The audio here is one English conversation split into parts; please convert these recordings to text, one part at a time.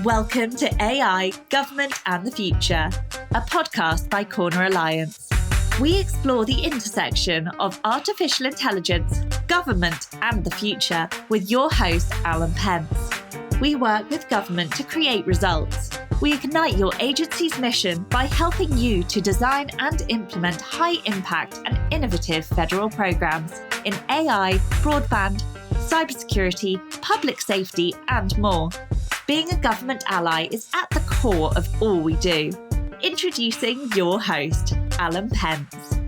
Welcome to AI, Government and the Future, a podcast by Corner Alliance. We explore the intersection of artificial intelligence, government and the future with your host, Alan Pentz. We work with government to create results. We ignite your agency's mission by helping you to design and implement high-impact and innovative federal programs in AI, broadband, cybersecurity, public safety, and more. Being a government ally is at the core of all we do. Introducing your host, Alan Pentz.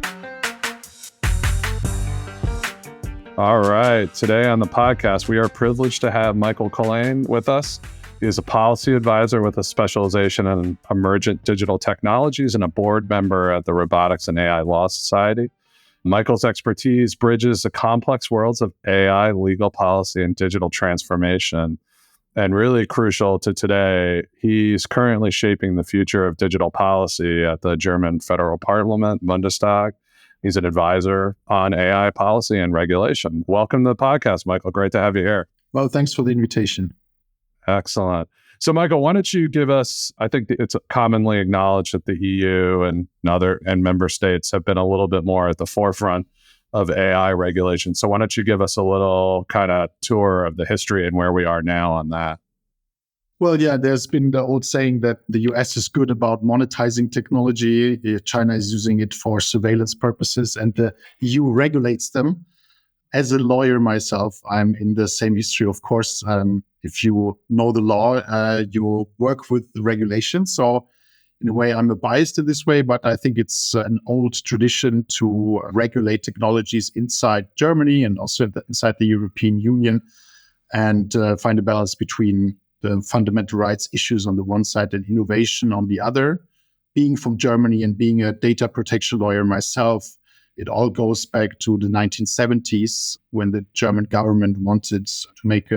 All right. Today on the podcast, we are privileged to have Michael Kolain with us. He is a policy advisor with a specialization in emergent digital technologies and a board member at the Robotics and AI Law Society. Michael's expertise bridges the complex worlds of AI, legal policy, and digital transformation. And really crucial to today, he's currently shaping the future of digital policy at the German federal parliament, Bundestag. He's an advisor on AI policy and regulation. Welcome to the podcast, Michael. Great to have you here. Well, thanks for the invitation. Excellent. So, Michael, why don't you give us, I think it's commonly acknowledged that the EU and member states have been a little bit more at the forefront of AI regulation. So why don't you give us a little kind of tour of the history and where we are now on that? Well, yeah, there's been the old saying that the US is good about monetizing technology. China is using it for surveillance purposes, and the EU regulates them. As a lawyer myself, I'm in the same history, of course. If you know the law, you work with the regulations. So in a way, I'm biased in this way, but I think it's an old tradition to regulate technologies inside Germany and also inside the European Union and find a balance between the fundamental rights issues on the one side and innovation on the other. Being from Germany and being a data protection lawyer myself, it all goes back to the 1970s when the German government wanted to make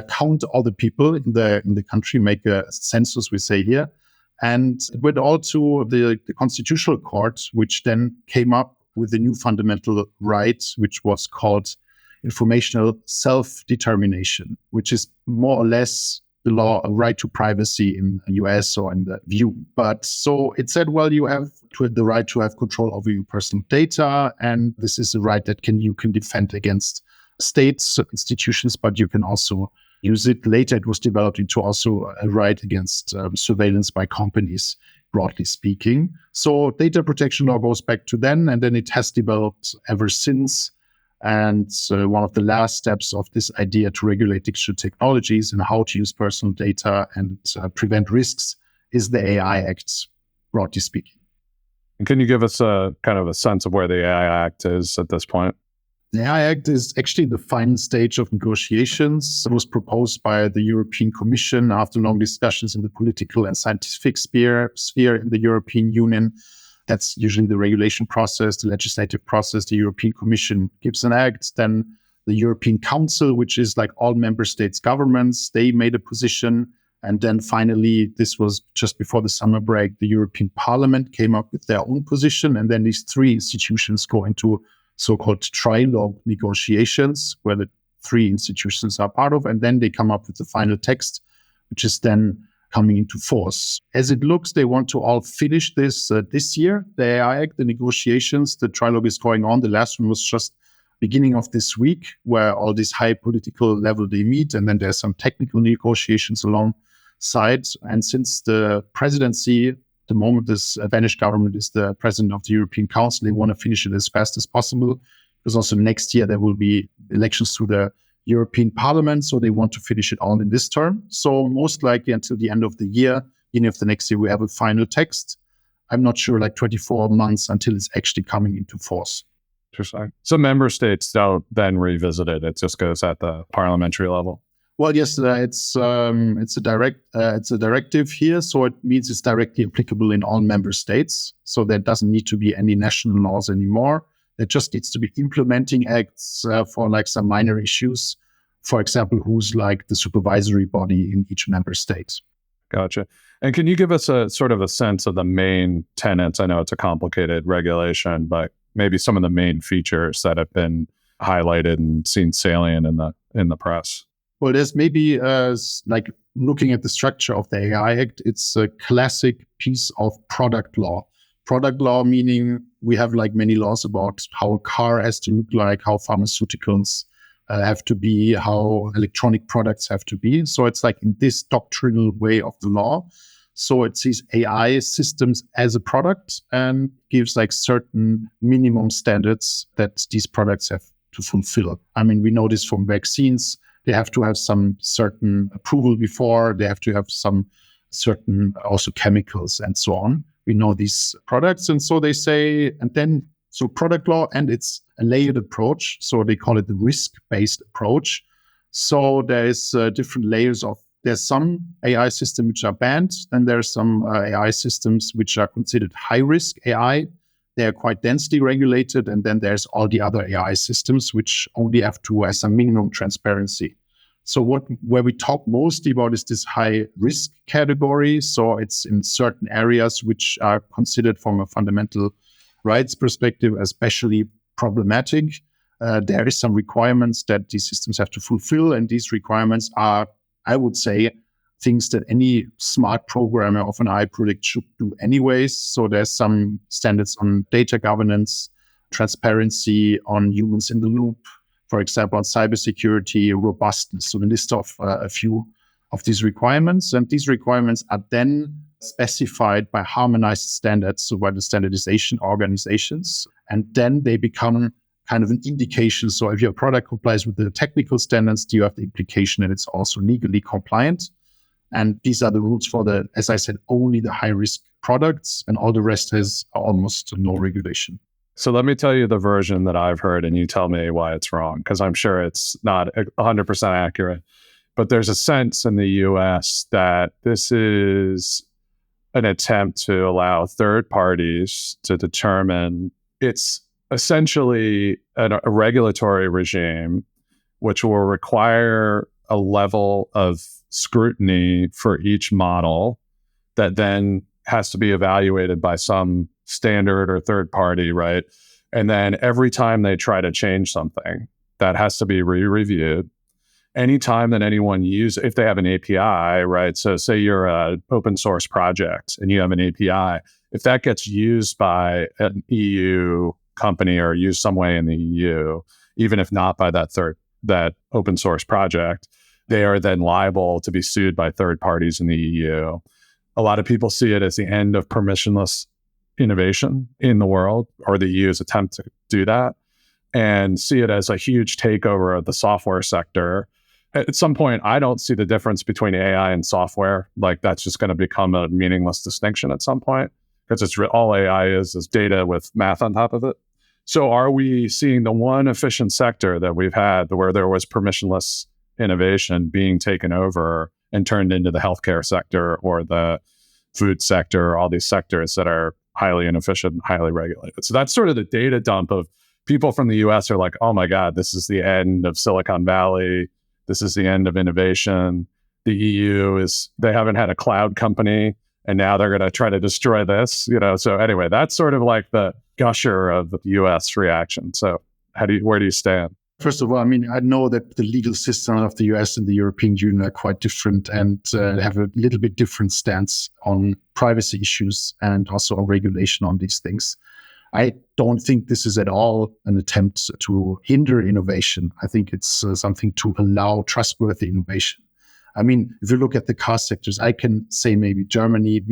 count all the people in the country, make a census, we say here. And it went all to the Constitutional Court, which then came up with a new fundamental right, which was called informational self-determination, which is more or less the law, a right to privacy in the US or in the view. But so it said, well, you have the right to have control over your personal data. And this is a right that you can defend against states, institutions, but you can also use it. Later, it was developed into also a right against surveillance by companies, broadly speaking. So data protection law goes back to then, and then it has developed ever since. And one of the last steps of this idea to regulate digital technologies and how to use personal data and prevent risks is the AI Act, broadly speaking. And can you give us a kind of a sense of where the AI Act is at this point? The AI Act is actually the final stage of negotiations. It was proposed by the European Commission after long discussions in the political and scientific sphere in the European Union. That's usually the regulation process, the legislative process. The European Commission gives an act. Then the European Council, which is like all member states' governments, they made a position. And then finally, this was just before the summer break, the European Parliament came up with their own position. And then these three institutions go into so-called trilogue negotiations, where the three institutions are part of, and then they come up with the final text, which is then coming into force. As it looks, they want to all finish this year. The AI Act, the negotiations, the trilogue is going on. The last one was just beginning of this week, where all this high political level they meet, and then there's some technical negotiations alongside. And since the presidency, the moment this Spanish government is the president of the European Council, they want to finish it as fast as possible, because also next year there will be elections to the European Parliament, so they want to finish it all in this term. So most likely until the end of the year, even if the next year we have a final text, I'm not sure, like 24 months until it's actually coming into force. Interesting. So member states don't then revisit it. It just goes at the parliamentary level. Well, yes, it's a directive here, so it means it's directly applicable in all member states. So there doesn't need to be any national laws anymore. There just needs to be implementing acts for like some minor issues. For example, who's like the supervisory body in each member state. Gotcha. And can you give us a sort of a sense of the main tenets? I know it's a complicated regulation, but maybe some of the main features that have been highlighted and seen salient in the press. Well, there's maybe like looking at the structure of the AI Act, it's a classic piece of product law. Product law meaning we have like many laws about how a car has to look like, how pharmaceuticals have to be, how electronic products have to be. So it's like in this doctrinal way of the law. So it sees AI systems as a product and gives like certain minimum standards that these products have to fulfill. I mean, we know this from vaccines. They have to have some certain approval before, they have to have some certain also chemicals and so on. We know these products. And so they say, and then, so product law, and it's a layered approach. So they call it the risk-based approach. So there's different layers of, there's some AI systems which are banned, and there's some AI systems which are considered high-risk AI. They are quite densely regulated. And then there's all the other AI systems which only have to have some minimum transparency. So where we talk mostly about is this high risk category. So it's in certain areas which are considered from a fundamental rights perspective, especially problematic. There is some requirements that these systems have to fulfill. And these requirements are, I would say, things that any smart programmer of an AI product should do anyways. So there's some standards on data governance, transparency, on humans in the loop, for example, on cybersecurity, robustness. So the list of a few of these requirements. And these requirements are then specified by harmonized standards, so by the standardization organizations. And then they become kind of an indication. So if your product complies with the technical standards, you have the implication that it's also legally compliant. And these are the rules for the, as I said, only the high-risk products, and all the rest has almost no regulation. So let me tell you the version that I've heard, and you tell me why it's wrong, because I'm sure it's not 100% accurate. But there's a sense in the US that this is an attempt to allow third parties to determine. It's essentially a regulatory regime which will require a level of scrutiny for each model that then has to be evaluated by some standard or third party, right? And then every time they try to change something, that has to be re-reviewed. Anytime that anyone if they have an API, right? So say you're an open source project and you have an API, if that gets used by an EU company or used some way in the EU, even if not by that open source project, they are then liable to be sued by third parties in the EU. A lot of people see it as the end of permissionless innovation in the world, or the EU's attempt to do that, and see it as a huge takeover of the software sector. At some point, I don't see the difference between AI and software. Like, that's just going to become a meaningless distinction at some point, because it's all AI is data with math on top of it. So are we seeing the one efficient sector that we've had where there was permissionless innovation being taken over and turned into the healthcare sector or the food sector, all these sectors that are highly inefficient and highly regulated? So that's sort of the data dump of people from the US are like, oh my God, this is the end of Silicon Valley. This is the end of innovation. The EU they haven't had a cloud company, and now they're going to try to destroy this, So anyway, that's sort of like the gusher of the US reaction. So where do you stand? First of all, I mean, I know that the legal system of the US and the European Union are quite different and have a little bit different stance on privacy issues and also on regulation on these things. I don't think this is at all an attempt to hinder innovation. I think it's something to allow trustworthy innovation. I mean, if you look at the car sectors, I can say maybe Germany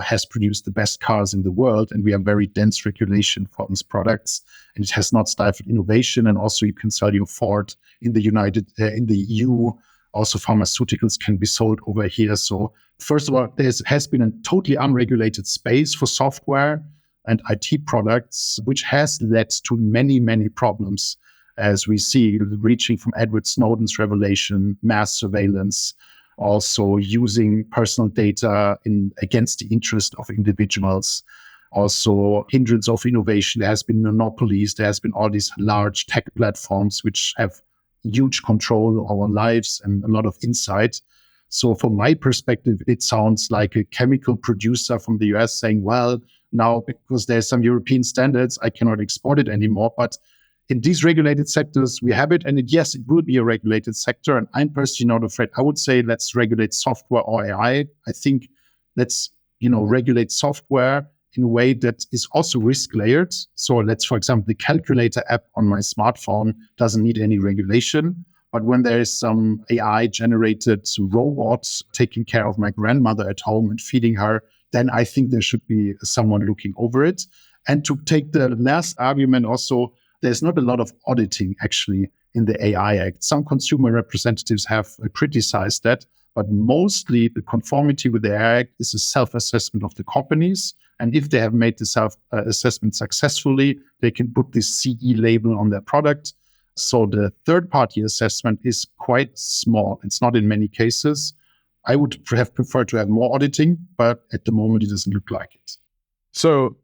has produced the best cars in the world, and we have very dense regulation for these products, and it has not stifled innovation. And also, you can sell your Ford in the EU. Also, pharmaceuticals can be sold over here. So, first of all, there has been a totally unregulated space for software and IT products, which has led to many, many problems, as we see, reaching from Edward Snowden's revelation, mass surveillance, also using personal data against the interest of individuals, also hindrance of innovation. There has been monopolies. There has been all these large tech platforms which have huge control of our lives and a lot of insight. So from my perspective, it sounds like a chemical producer from the US saying, well, now because there's some European standards, I cannot export it anymore. But in these regulated sectors, we have it. And yes, it will be a regulated sector. And I'm personally not afraid. I would say let's regulate software or AI. I think let's, regulate software in a way that is also risk layered. So let's, for example, the calculator app on my smartphone doesn't need any regulation. But when there is some AI generated robots taking care of my grandmother at home and feeding her, then I think there should be someone looking over it. And to take the last argument also, there's not a lot of auditing actually in the AI Act. Some consumer representatives have criticized that, but mostly the conformity with the AI Act is a self-assessment of the companies. And if they have made the self-assessment successfully, they can put this CE label on their product. So the third-party assessment is quite small. It's not in many cases. I would have preferred to have more auditing, but at the moment it doesn't look like it. So,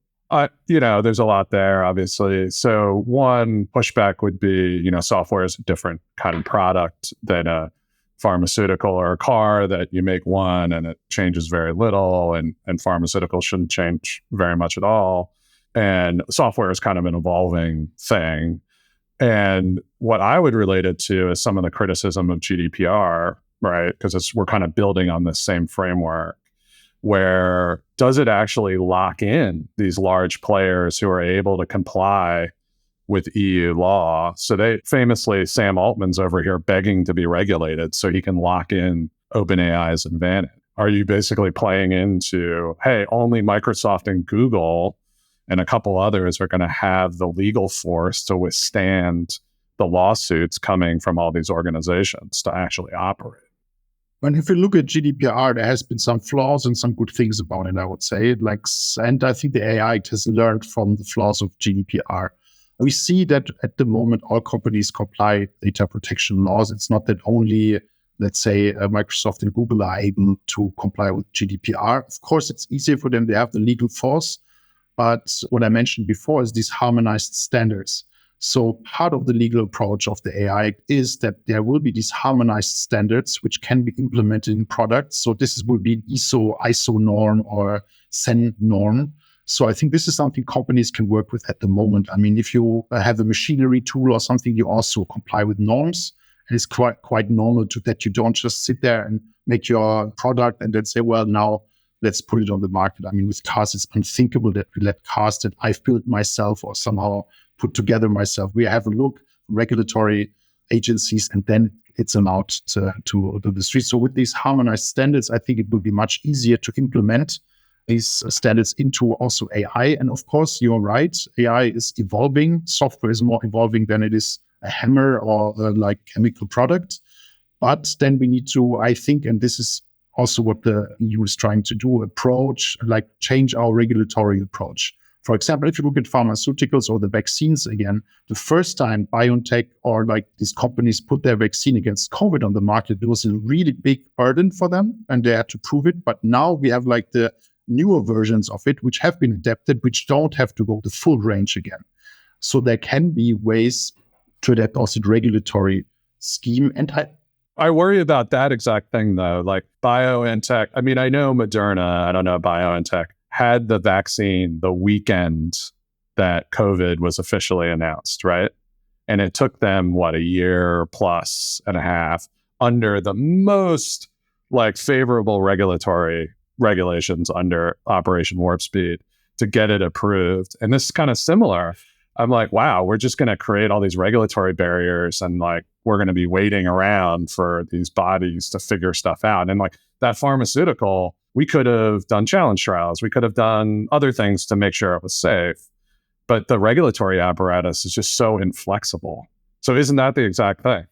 there's a lot there, obviously. So one pushback would be, software is a different kind of product than a pharmaceutical or a car, that you make one and it changes very little, and pharmaceuticals shouldn't change very much at all. And software is kind of an evolving thing. And what I would relate it to is some of the criticism of GDPR, right? Because we're kind of building on this same framework, where does it actually lock in these large players who are able to comply with EU law? So they famously, Sam Altman's over here begging to be regulated so he can lock in OpenAI's advantage. Are you basically playing into, hey, only Microsoft and Google and a couple others are going to have the legal force to withstand the lawsuits coming from all these organizations to actually operate? And if you look at GDPR, there has been some flaws and some good things about it, I would say. And I think the AI Act has learned from the flaws of GDPR. We see that at the moment, all companies comply data protection laws. It's not that only, let's say, Microsoft and Google are able to comply with GDPR. Of course, it's easier for them. They have the legal force. But what I mentioned before is these harmonized standards. So part of the legal approach of the AI Act is that there will be these harmonized standards which can be implemented in products. So this will be an ISO norm or CEN norm. So I think this is something companies can work with at the moment. I mean, if you have a machinery tool or something, you also comply with norms. And it's quite normal that you don't just sit there and make your product and then say, well, now let's put it on the market. I mean, with cars, it's unthinkable that we let cars that I've built myself or somehow put together myself. We have a look, regulatory agencies, and then it's allowed to the street. So with these harmonized standards, I think it will be much easier to implement these standards into also AI. And of course, you're right, AI is evolving. Software is more evolving than it is a hammer or like chemical product. But then we need to, I think, and this is also what the EU is trying to do, change our regulatory approach. For example, if you look at pharmaceuticals or the vaccines again, the first time BioNTech or these companies put their vaccine against COVID on the market, it was a really big burden for them and they had to prove it. But now we have the newer versions of it, which have been adapted, which don't have to go the full range again. So there can be ways to adapt also the regulatory scheme. And I worry about that exact thing, though. Like BioNTech, I mean, I know Moderna, I don't know BioNTech, had the vaccine the weekend that COVID was officially announced, right? And it took them, a year plus and a half under the most favorable regulatory regulations under Operation Warp Speed to get it approved. And this is kind of similar. I'm like, wow, we're just going to create all these regulatory barriers and we're going to be waiting around for these bodies to figure stuff out. And that pharmaceutical, we could have done challenge trials. We could have done other things to make sure it was safe. But the regulatory apparatus is just so inflexible. So isn't that the exact thing?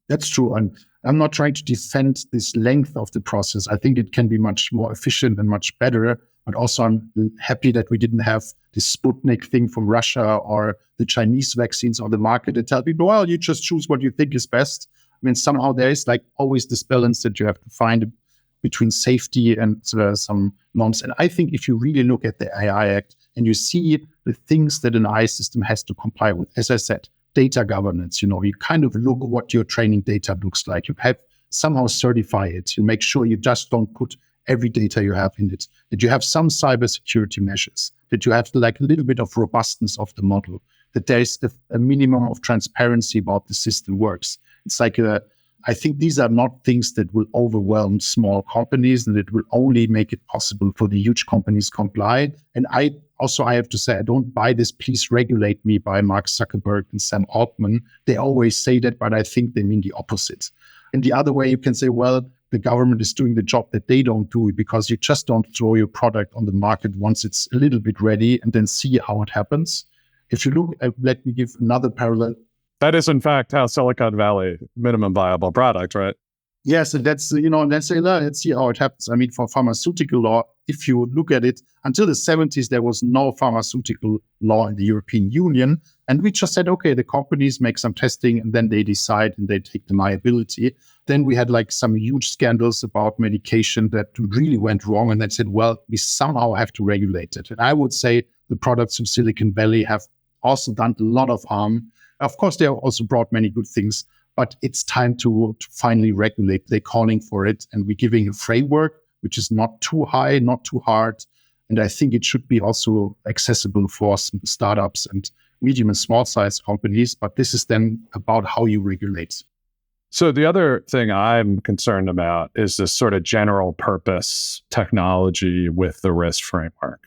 That's true. And I'm not trying to defend this length of the process. I think it can be much more efficient and much better. But also I'm happy that we didn't have this Sputnik thing from Russia or the Chinese vaccines on the market that tell people, well, you just choose what you think is best. I mean, somehow there is always this balance that you have to find between safety and some norms. And I think if you really look at the AI Act and you see the things that an AI system has to comply with, as I said, data governance, you kind of look at what your training data looks like. You have somehow certify it. You make sure you just don't put every data you have in it, that you have some cybersecurity measures, that you have a little bit of robustness of the model, that there is a minimum of transparency about the system works. It's like I think these are not things that will overwhelm small companies, and it will only make it possible for the huge companies comply. And I have to say, I don't buy this "please regulate me" by Mark Zuckerberg and Sam Altman. They always say that, but I think they mean the opposite. And the other way, you can say, well, the government is doing the job that they don't do, because you just don't throw your product on the market once it's a little bit ready and then see how it happens. If you look at, let me give another parallel. That is, in fact, how Silicon Valley minimum viable product, right? Yes, and that's, let's say, let's see how it happens. I mean, for pharmaceutical law, if you look at it, until the 70s, there was no pharmaceutical law in the European Union. And we just said, okay, the companies make some testing and then they decide and they take the liability. Then we had like some huge scandals about medication that really went wrong. And then said, well, we somehow have to regulate it. And I would say the products from Silicon Valley have also done a lot of harm. Of course, they have also brought many good things, but it's time to finally regulate. They're calling for it, and we're giving a framework which is not too high, not too hard. And I think it should be also accessible for some startups and medium and small size companies. But this is then about how you regulate. So the other thing I'm concerned about is this sort of general purpose technology with the risk framework.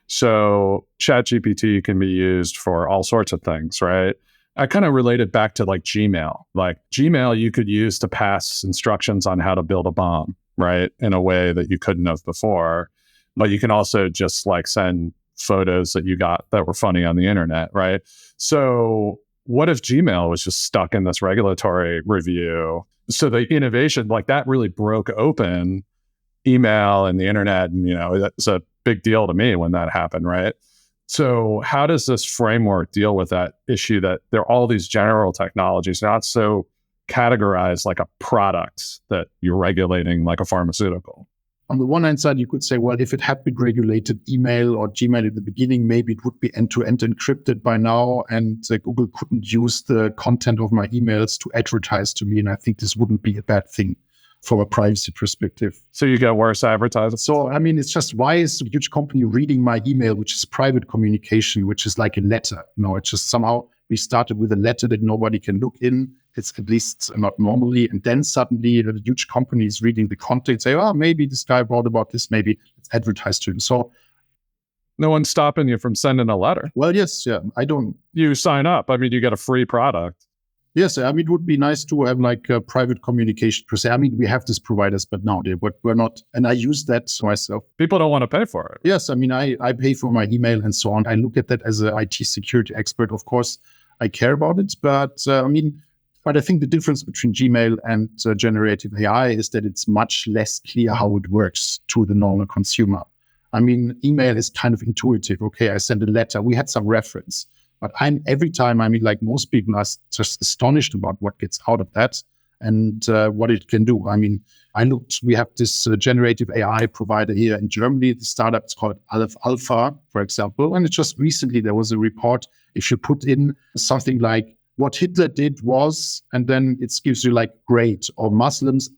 So ChatGPT can be used for all sorts of things, right? I kind of relate it back to like Gmail. Like Gmail, you could use to pass instructions on how to build a bomb, right? In a way that you couldn't have before. But you can also just like send photos that you got that were funny on the internet, right? So what if Gmail was just stuck in this regulatory review? So the innovation, like that really broke open email and the internet. And, that's a big deal to me when that happened, right? So how does this framework deal with that issue that there are all these general technologies, not so categorized like a product that you're regulating like a pharmaceutical? On the one hand side, you could say, well, if it had been regulated email or Gmail at the beginning, maybe it would be end-to-end encrypted by now, and Google couldn't use the content of my emails to advertise to me. And I think this wouldn't be a bad thing from a privacy perspective. So you get worse advertising? So, I mean, it's just, why is a huge company reading my email, which is private communication, which is like a letter? It's just somehow we started with a letter that nobody can look in. It's at least not normally. And then suddenly the huge company is reading the content, say, oh, maybe this guy wrote about this, maybe let's advertise to him. So no one's stopping you from sending a letter. Well, yes, yeah, I don't. You sign up. I mean, you get a free product. Yes, I mean, it would be nice to have like private communication per se. I mean, we have these providers, but now we're not. And I use that myself. People don't want to pay for it. Yes, I mean, I pay for my email and so on. I look at that as an IT security expert. Of course, I care about it. But I think the difference between Gmail and generative AI is that it's much less clear how it works to the normal consumer. I mean, email is kind of intuitive. Okay, I send a letter. We had some reference. But every time, like most people are just astonished about what gets out of that and what it can do. I mean, we have this generative AI provider here in Germany. The startup is called Aleph Alpha, for example. And just recently, there was a report. If you put in something like what Hitler did was, and then it gives you like great, or Muslims,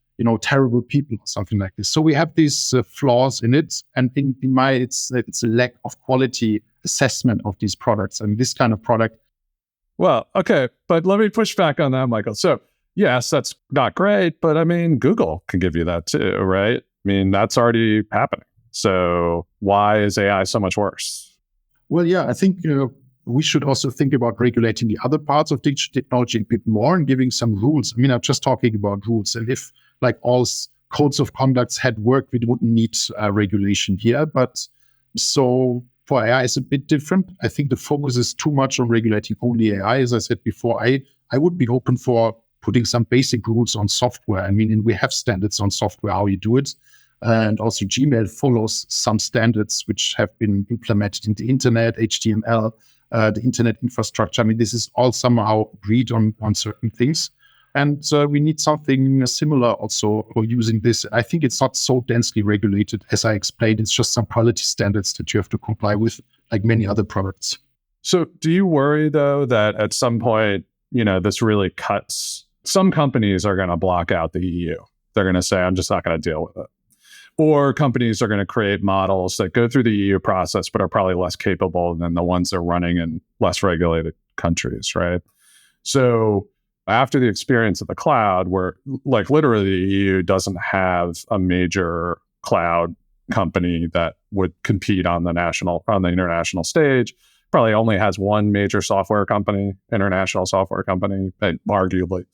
terrible people, or something like this. So we have these flaws in it. And in my, it's a lack of quality assessment of these products and this kind of product. Well, okay, but let me push back on that, Michael. So yes, that's not great, but I mean, Google can give you that too, right? I mean, that's already happening. So why is AI so much worse? Well, yeah, I think we should also think about regulating the other parts of digital technology a bit more and giving some rules. I mean, I'm just talking about rules. And if like all codes of conducts had worked, we wouldn't need regulation here. But so for AI, it's a bit different. I think the focus is too much on regulating only AI. As I said before, I would be open for putting some basic rules on software. I mean, and we have standards on software, how you do it. And also Gmail follows some standards which have been implemented in the internet, HTML, the internet infrastructure. I mean, this is all somehow agreed on certain things. And we need something similar also for using this. I think it's not so densely regulated, as I explained. It's just some quality standards that you have to comply with, like many other products. So do you worry, though, that at some point, this really cuts? Some companies are going to block out the EU. They're going to say, I'm just not going to deal with it. Or companies are going to create models that go through the EU process, but are probably less capable than the ones that are running in less regulated countries, right? So after the experience of the cloud, where like literally the EU doesn't have a major cloud company that would compete on the international stage, probably only has one major international software company, arguably.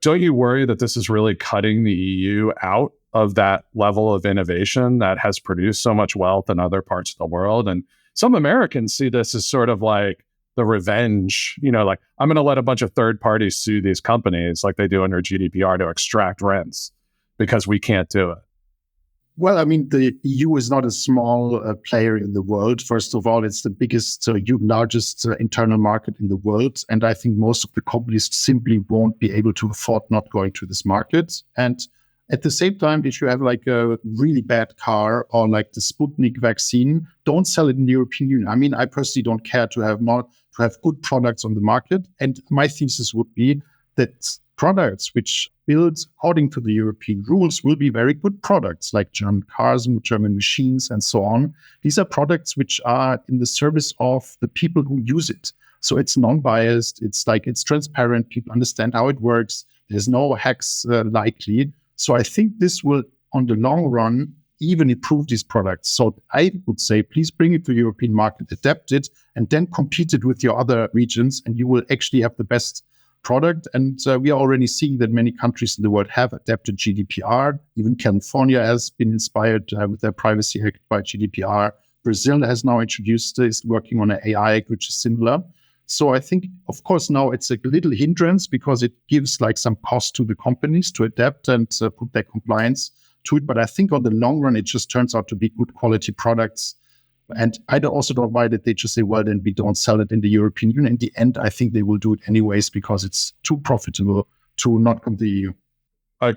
Don't you worry that this is really cutting the EU out of that level of innovation that has produced so much wealth in other parts of the world? And some Americans see this as sort of like the revenge, like I'm going to let a bunch of third parties sue these companies like they do under GDPR to extract rents because we can't do it. Well, I mean, the EU is not a small player in the world. First of all, it's the biggest, largest internal market in the world. And I think most of the companies simply won't be able to afford not going to this market. And at the same time, if you have like a really bad car or like the Sputnik vaccine, don't sell it in the European Union. I mean, I personally don't care to have good products on the market. And my thesis would be that products which build according to the European rules will be very good products, like German cars, German machines, and so on. These are products which are in the service of the people who use it. So it's non-biased, it's transparent, people understand how it works, there's no hacks likely. So I think this will, on the long run, even improve these products. So I would say, please bring it to the European market, adapt it, and then compete it with your other regions, and you will actually have the best product. And we are already seeing that many countries in the world have adapted GDPR. Even California has been inspired with their Privacy Act by GDPR. Brazil has now is working on an AI Act, which is similar. So I think, of course, now it's a little hindrance because it gives like some cost to the companies to adapt and put their compliance to it. But I think on the long run, it just turns out to be good quality products. And I also don't mind that they just say, well, then we don't sell it in the European Union. In the end, I think they will do it anyways because it's too profitable to not come to the EU.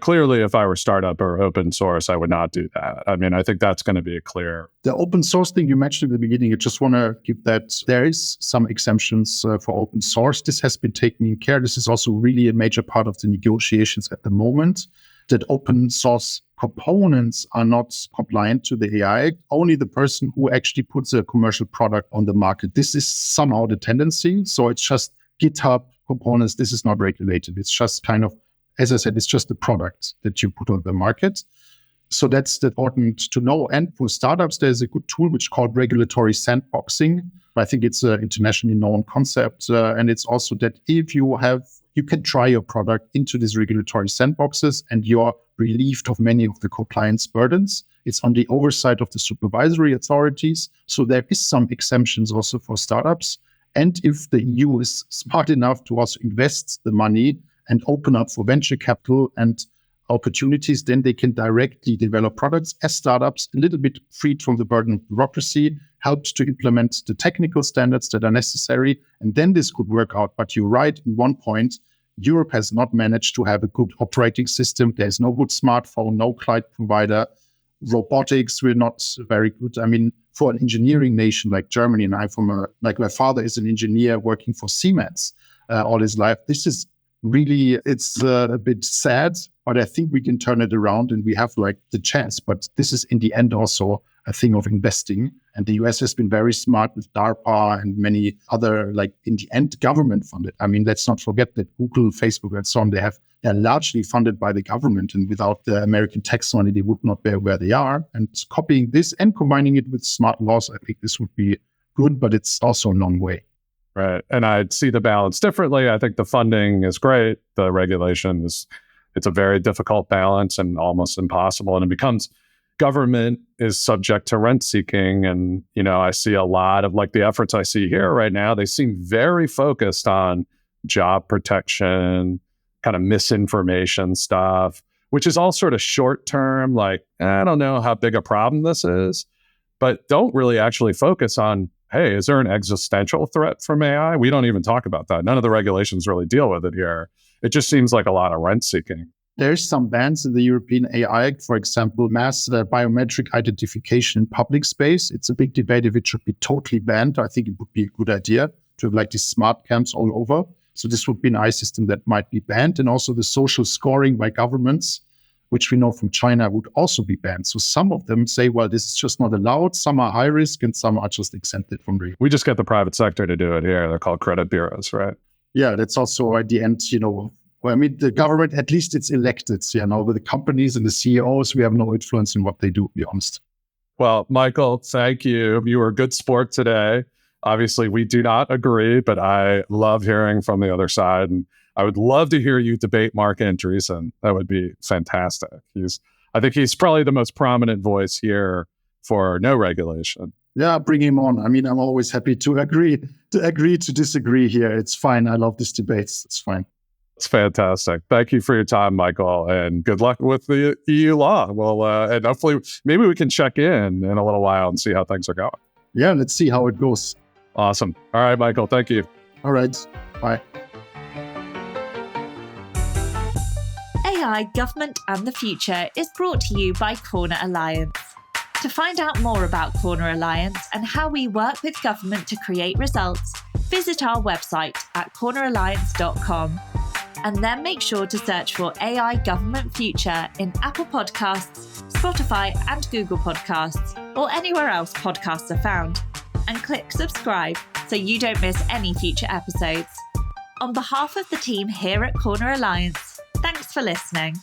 Clearly, if I were startup or open source, I would not do that. I mean, I think that's going to be clear. The open source thing you mentioned at the beginning, I just want to give that there is some exemptions for open source. This has been taken in care. This is also really a major part of the negotiations at the moment, that open source components are not compliant to the AI Act. Only the person who actually puts a commercial product on the market. This is somehow the tendency. So it's just GitHub components. This is not regulated. It's just kind of, as I said, it's just the product that you put on the market. So that's important to know. And for startups, there's a good tool which is called regulatory sandboxing. I think it's an internationally known concept. And it's also that if you can try your product into these regulatory sandboxes and you're relieved of many of the compliance burdens. It's on the oversight of the supervisory authorities. So there is some exemptions also for startups. And if the EU is smart enough to also invest the money and open up for venture capital and opportunities, then they can directly develop products as startups, a little bit freed from the burden of bureaucracy, helped to implement the technical standards that are necessary, and then this could work out. But you're right in one point, Europe has not managed to have a good operating system. There's no good smartphone, no cloud provider. Robotics, we're not very good. I mean, for an engineering nation like Germany, and my father is an engineer working for Siemens all his life. This is really, it's a bit sad, but I think we can turn it around and we have like the chance. But this is in the end also a thing of investing. And the US has been very smart with DARPA and many other, like in the end, government funded. I mean, let's not forget that Google, Facebook, and so on, they're largely funded by the government. And without the American tax money, they would not be where they are. And copying this and combining it with smart laws, I think this would be good, but it's also a long way. Right. And I'd see the balance differently. I think the funding is great. The regulation it's a very difficult balance and almost impossible. And it becomes government is subject to rent seeking. And, I see a lot of like the efforts I see here right now, they seem very focused on job protection, kind of misinformation stuff, which is all sort of short term. Like, I don't know how big a problem this is, but don't really actually focus on, hey, is there an existential threat from AI? We don't even talk about that. None of the regulations really deal with it here. It just seems like a lot of rent seeking. There's some bans in the European AI Act, for example, mass biometric identification in public space. It's a big debate if it should be totally banned. I think it would be a good idea to have like these smart camps all over. So this would be an AI system that might be banned. And also the social scoring by governments. which we know from China would also be banned. So some of them say, well, this is just not allowed. Some are high risk and some are just exempted from regulation. We just get the private sector to do it here. They're called credit bureaus, right? Yeah, that's also at the end, well, I mean, the government, at least it's elected. With the companies and the CEOs, we have no influence in what they do, to be honest. Well, Michael, thank you. You were a good sport today. Obviously, we do not agree, but I love hearing from the other side. And I would love to hear you debate Mark Andreessen. That would be fantastic. I think he's probably the most prominent voice here for no regulation. Yeah, bring him on. I mean, I'm always happy to agree to disagree here. It's fine. I love these debates. It's fine. It's fantastic. Thank you for your time, Michael, and good luck with the EU law. Well, and hopefully, maybe we can check in a little while and see how things are going. Yeah, let's see how it goes. Awesome. All right, Michael. Thank you. All right. Bye. AI, Government and the Future is brought to you by Corner Alliance. To find out more about Corner Alliance and how we work with government to create results, visit our website at corneralliance.com. And then make sure to search for AI Government Future in Apple Podcasts, Spotify and Google Podcasts, or anywhere else podcasts are found. And click subscribe so you don't miss any future episodes. On behalf of the team here at Corner Alliance, thanks for listening.